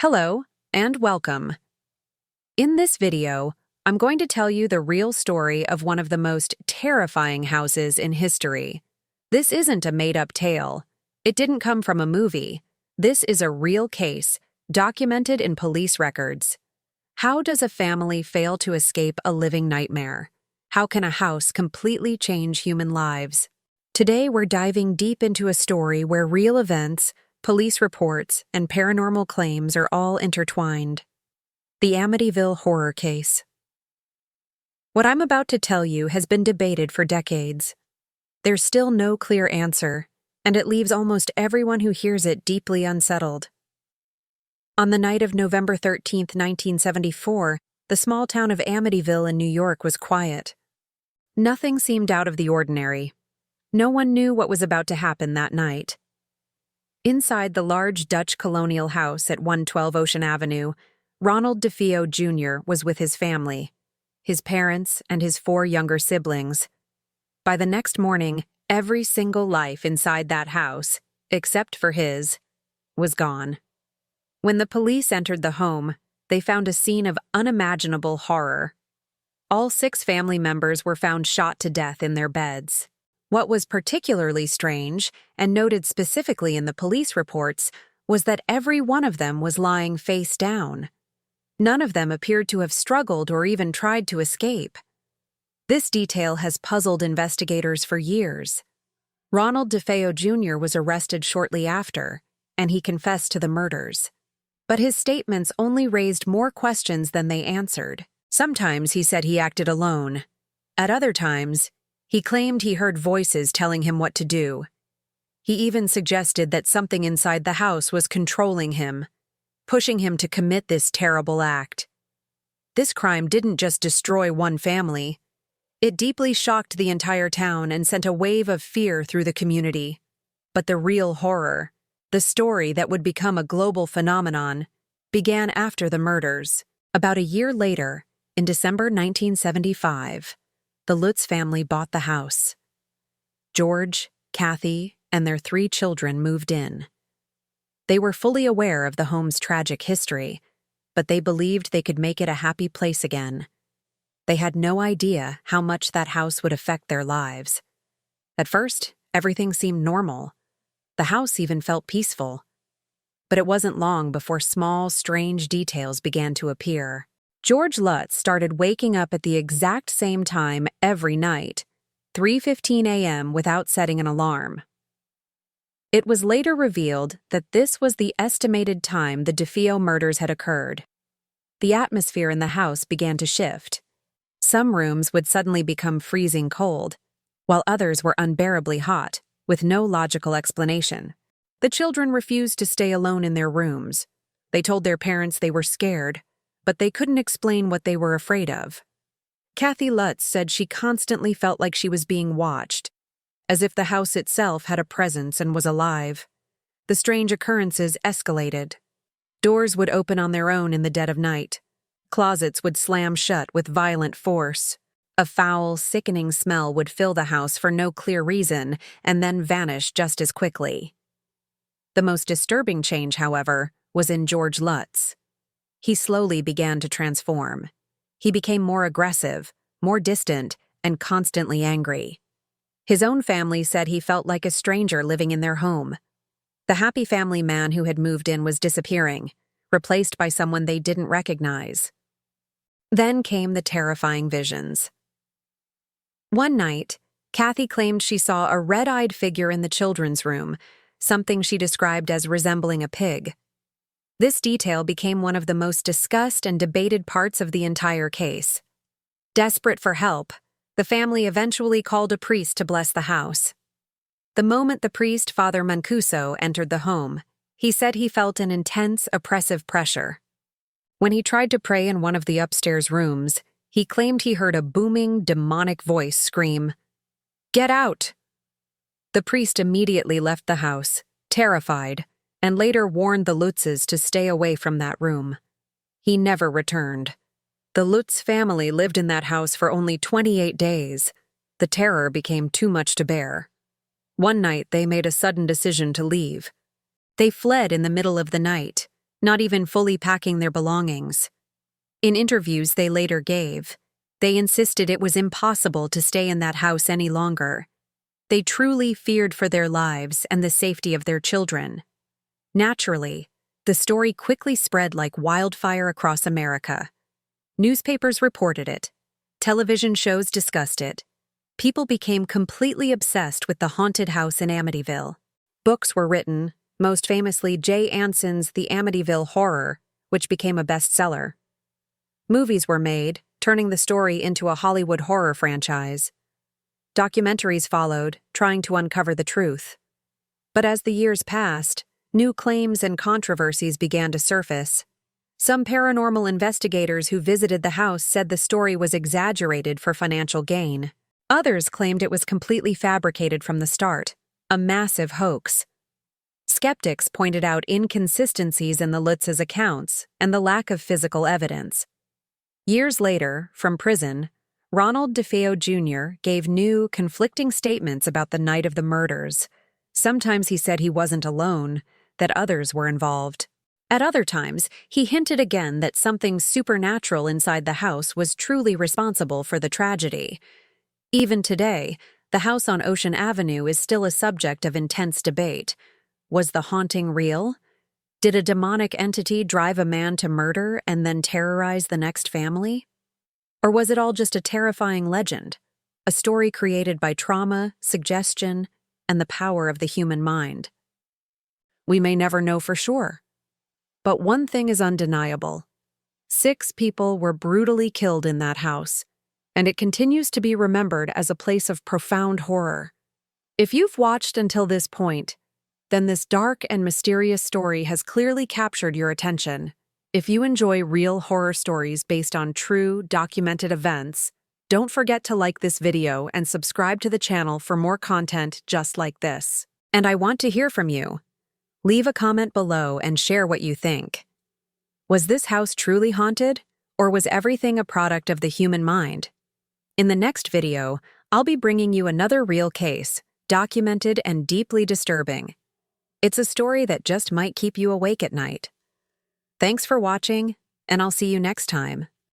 Hello, and welcome. In this video, I'm going to tell you the real story of one of the most terrifying houses in history. This isn't a made-up tale. It didn't come from a movie. This is a real case, documented in police records. How does a family fail to escape a living nightmare? How can a house completely change human lives? Today, we're diving deep into a story where real events, police reports, and paranormal claims are all intertwined. The Amityville Horror Case. What I'm about to tell you has been debated for decades. There's still no clear answer, and it leaves almost everyone who hears it deeply unsettled. On the night of November 13, 1974, the small town of Amityville in New York was quiet. Nothing seemed out of the ordinary. No one knew what was about to happen that night. Inside the large Dutch colonial house at 112 Ocean Avenue, Ronald DeFeo Jr. was with his family, his parents, and his 4 younger siblings. By the next morning, every single life inside that house, except for his, was gone. When the police entered the home, they found a scene of unimaginable horror. All 6 family members were found shot to death in their beds. What was particularly strange, and noted specifically in the police reports, was that every one of them was lying face down. None of them appeared to have struggled or even tried to escape. This detail has puzzled investigators for years. Ronald DeFeo Jr. was arrested shortly after, and he confessed to the murders. But his statements only raised more questions than they answered. Sometimes he said he acted alone. At other times, he claimed he heard voices telling him what to do. He even suggested that something inside the house was controlling him, pushing him to commit this terrible act. This crime didn't just destroy one family. It deeply shocked the entire town and sent a wave of fear through the community. But the real horror, the story that would become a global phenomenon, began after the murders. About a year later, in December 1975, the Lutz family bought the house. George, Kathy, and their 3 children moved in. They were fully aware of the home's tragic history, but they believed they could make it a happy place again. They had no idea how much that house would affect their lives. At first, everything seemed normal. The house even felt peaceful. But it wasn't long before small, strange details began to appear. George Lutz started waking up at the exact same time every night, 3:15 a.m., without setting an alarm. It was later revealed that this was the estimated time the DeFeo murders had occurred. The atmosphere in the house began to shift. Some rooms would suddenly become freezing cold, while others were unbearably hot, with no logical explanation. The children refused to stay alone in their rooms. They told their parents they were scared, but they couldn't explain what they were afraid of. Kathy Lutz said she constantly felt like she was being watched, as if the house itself had a presence and was alive. The strange occurrences escalated. Doors would open on their own in the dead of night. Closets would slam shut with violent force. A foul, sickening smell would fill the house for no clear reason and then vanish just as quickly. The most disturbing change, however, was in George Lutz. He slowly began to transform. He became more aggressive, more distant, and constantly angry. His own family said he felt like a stranger living in their home. The happy family man who had moved in was disappearing, replaced by someone they didn't recognize. Then came the terrifying visions. One night, Kathy claimed she saw a red-eyed figure in the children's room, something she described as resembling a pig. This detail became one of the most discussed and debated parts of the entire case. Desperate for help, the family eventually called a priest to bless the house. The moment the priest, Father Mancuso, entered the home, he said he felt an intense, oppressive pressure. When he tried to pray in one of the upstairs rooms, he claimed he heard a booming, demonic voice scream, "Get out!" The priest immediately left the house, terrified, and later warned the Lutzes to stay away from that room. He never returned. The Lutz family lived in that house for only 28 days. The terror became too much to bear. One night, they made a sudden decision to leave. They fled in the middle of the night, not even fully packing their belongings. In interviews they later gave, they insisted it was impossible to stay in that house any longer. They truly feared for their lives and the safety of their children. Naturally, the story quickly spread like wildfire across America. Newspapers reported it. Television shows discussed it. People became completely obsessed with the haunted house in Amityville. Books were written, most famously Jay Anson's The Amityville Horror, which became a bestseller. Movies were made, turning the story into a Hollywood horror franchise. Documentaries followed, trying to uncover the truth. But as the years passed, new claims and controversies began to surface. Some paranormal investigators who visited the house said the story was exaggerated for financial gain. Others claimed it was completely fabricated from the start, a massive hoax. Skeptics pointed out inconsistencies in the Lutz's accounts and the lack of physical evidence. Years later, from prison, Ronald DeFeo Jr. gave new, conflicting statements about the night of the murders. Sometimes he said he wasn't alone, that others were involved. At other times, he hinted again that something supernatural inside the house was truly responsible for the tragedy. Even today, the house on Ocean Avenue is still a subject of intense debate. Was the haunting real? Did a demonic entity drive a man to murder and then terrorize the next family? Or was it all just a terrifying legend, a story created by trauma, suggestion, and the power of the human mind? We may never know for sure. But one thing is undeniable. 6 people were brutally killed in that house, and it continues to be remembered as a place of profound horror. If you've watched until this point, then this dark and mysterious story has clearly captured your attention. If you enjoy real horror stories based on true, documented events, don't forget to like this video and subscribe to the channel for more content just like this. And I want to hear from you. Leave a comment below and share what you think. Was this house truly haunted, or was everything a product of the human mind? In the next video, I'll be bringing you another real case, documented and deeply disturbing. It's a story that just might keep you awake at night. Thanks for watching, and I'll see you next time.